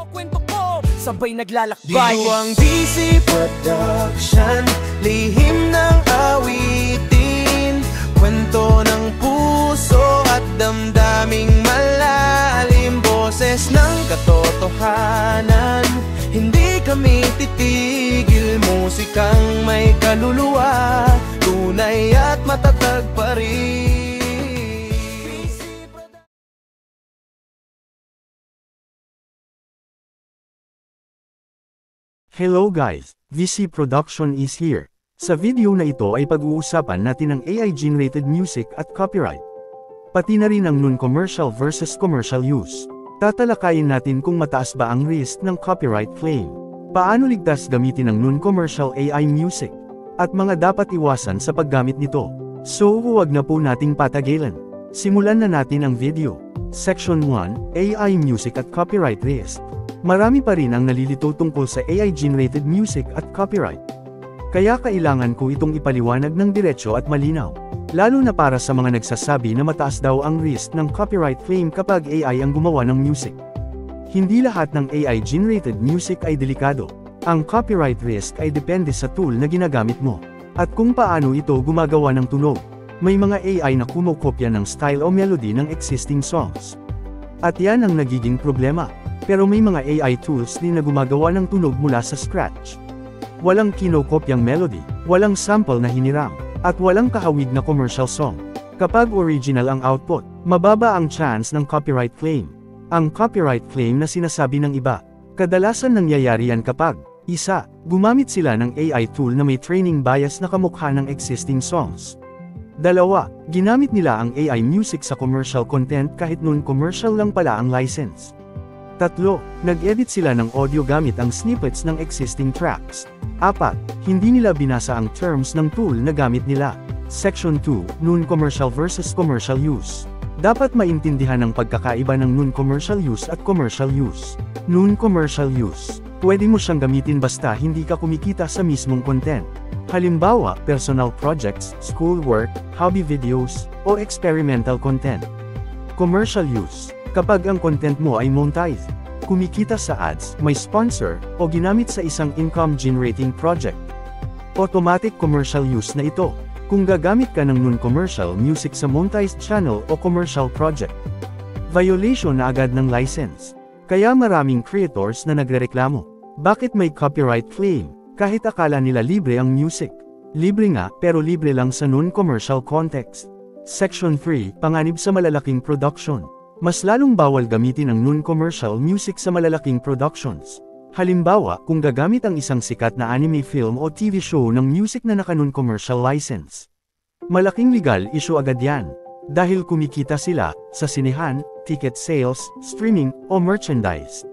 kwento ko, sabay naglalakbay. Dito ang DC Production, lihim ng awitin, kwento ng puso at damdaming malalim, boses ng katotohanan. Hindi kami titigil, musikang may kaluluwa, tunay at matatag pa rin. Hello guys, VC Production is here. Sa video na ito ay pag-uusapan natin ang AI-generated music at copyright. Pati na rin ang non-commercial versus commercial use. Tatalakayin natin kung mataas ba ang risk ng copyright claim. Paano ligtas gamitin ang non-commercial AI music? At mga dapat iwasan sa paggamit nito. So huwag na po nating patagilan. Simulan na natin ang video. Section 1, AI Music at Copyright Risk. Marami pa rin ang nalilito tungkol sa AI-generated music at copyright. Kaya kailangan ko itong ipaliwanag ng diretso at malinaw. Lalo na para sa mga nagsasabi na mataas daw ang risk ng copyright claim kapag AI ang gumawa ng music. Hindi lahat ng AI-generated music ay delikado. Ang copyright risk ay depende sa tool na ginagamit mo, at kung paano ito gumagawa ng tunog. May mga AI na kumokopya ng style o melody ng existing songs. At yan ang nagiging problema. Pero may mga AI tools din na gumagawa ng tunog mula sa scratch. Walang kinokopyang melody, walang sample na hiniram, at walang kahawig na commercial song. Kapag original ang output, mababa ang chance ng copyright claim. Ang copyright claim na sinasabi ng iba, kadalasan nangyayari yan kapag, isa, gumamit sila ng AI tool na may training bias na kamukha ng existing songs. Dalawa, ginamit nila ang AI music sa commercial content kahit nun commercial lang pala ang license. Tatlo, nag-edit sila ng audio gamit ang snippets ng existing tracks. Apat, hindi nila binasa ang terms ng tool na gamit nila. Section 2, non-commercial versus commercial use. Dapat maintindihan ang pagkakaiba ng non-commercial use at commercial use. Non-commercial use, pwede mo siyang gamitin basta hindi ka kumikita sa mismong content. Halimbawa, personal projects, schoolwork, hobby videos, o experimental content. Commercial use, kapag ang content mo ay monetized, kumikita sa ads, may sponsor, o ginamit sa isang income-generating project. Automatic commercial use na ito, kung gagamit ka ng non-commercial music sa monetized channel o commercial project. Violation na agad ng license. Kaya maraming creators na nagrereklamo. Bakit may copyright claim? Kahit akala nila libre ang music. Libre nga, pero libre lang sa non-commercial context. Section 3, panganib sa malalaking production. Mas lalong bawal gamitin ang non-commercial music sa malalaking productions. Halimbawa, kung gagamit ang isang sikat na anime film o TV show ng music na naka-non-commercial license. Malaking legal issue agad yan. Dahil kumikita sila, sa sinehan, ticket sales, streaming, o merchandise.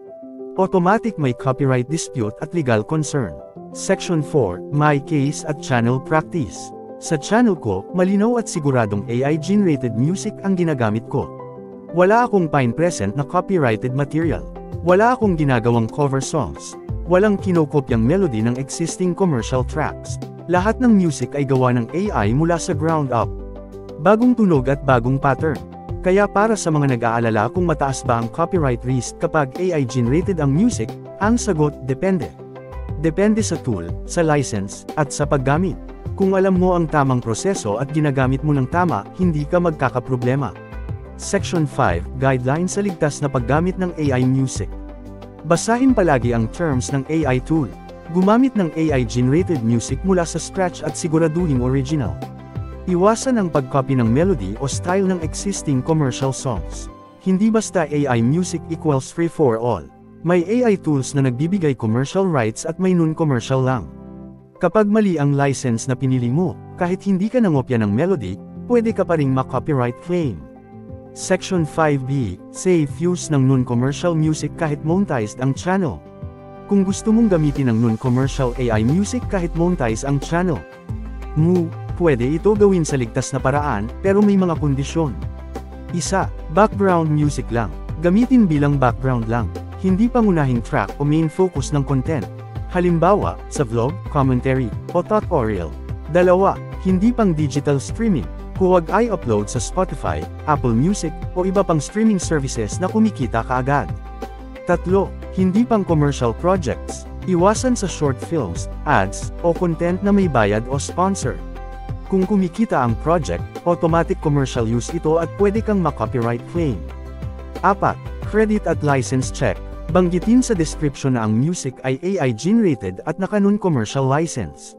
Automatic may copyright dispute at legal concern. Section 4, My Case at Channel Practice. Sa channel ko, malinaw at siguradong AI-generated music ang ginagamit ko. Wala akong pine-present na copyrighted material. Wala akong ginagawang cover songs. Walang kinokopyang melody ng existing commercial tracks. Lahat ng music ay gawa ng AI mula sa ground up. Bagong tunog at bagong pattern. Kaya para sa mga nag-aalala kung mataas ba ang copyright risk kapag AI-generated ang music, ang sagot, depende. Depende sa tool, sa license, at sa paggamit. Kung alam mo ang tamang proseso at ginagamit mo ng tama, hindi ka magkakaproblema. Section 5, Guidelines sa ligtas na paggamit ng AI music. Basahin palagi ang terms ng AI tool. Gumamit ng AI-generated music mula sa scratch at siguraduhing original. Iwasan ang pag-copy ng melody o style ng existing commercial songs. Hindi basta AI music equals free for all. May AI tools na nagbibigay commercial rights at may non-commercial lang. Kapag mali ang license na pinili mo, kahit hindi ka nangopya ng melody, pwede ka pa ring ma-copyright claim. Section 5B, Safe Use ng Non-Commercial Music kahit monetized ang channel. Kung gusto mong gamitin ang non-commercial AI music kahit monetize ang channel, pwede ito gawin sa ligtas na paraan, pero may mga kondisyon. Isa, background music lang. Gamitin bilang background lang, hindi pangunahing track o main focus ng content. Halimbawa, sa vlog, commentary, o tutorial. Dalawa, hindi pang digital streaming. Huwag i-upload sa Spotify, Apple Music, o iba pang streaming services na kumikita kaagad. Tatlo, Hindi pang commercial projects. Iwasan sa short films, ads, o content na may bayad o sponsor. Kung kumikita ang project, automatic commercial use ito at pwede kang ma-copyright claim. 4. Credit at license check. Banggitin sa description na ang music ay AI-generated at naka-non-commercial license.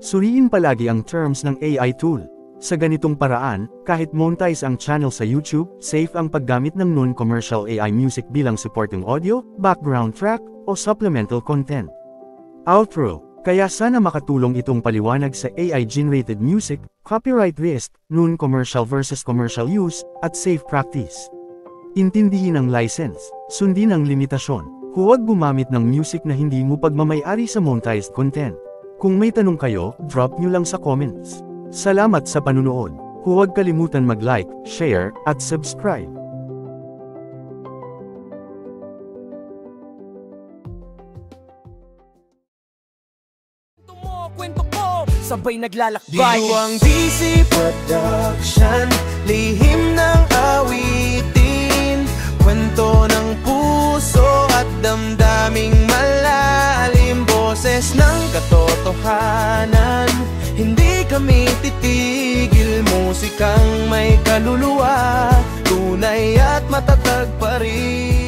Suriin palagi ang terms ng AI tool. Sa ganitong paraan, kahit monetize ang channel sa YouTube, safe ang paggamit ng non-commercial AI music bilang supporting audio, background track, o supplemental content. Outro. Kaya sana makatulong itong paliwanag sa AI-generated music, copyright risk, non-commercial versus commercial use, at safe practice. Intindihin ang license, sundin ang limitasyon. Huwag gumamit ng music na hindi mo pagmamay-ari sa monetized content. Kung may tanong kayo, drop nyo lang sa comments. Salamat sa panunood. Huwag kalimutan mag-like, share, at subscribe. Kwento ko, sabay naglalakbay. Diwang DC Production, lihim ng awitin, kwento ng puso at damdaming malalim, boses ng katotohanan. Hindi kami titigil, musikang may kaluluwa, tunay at matatag pa rin.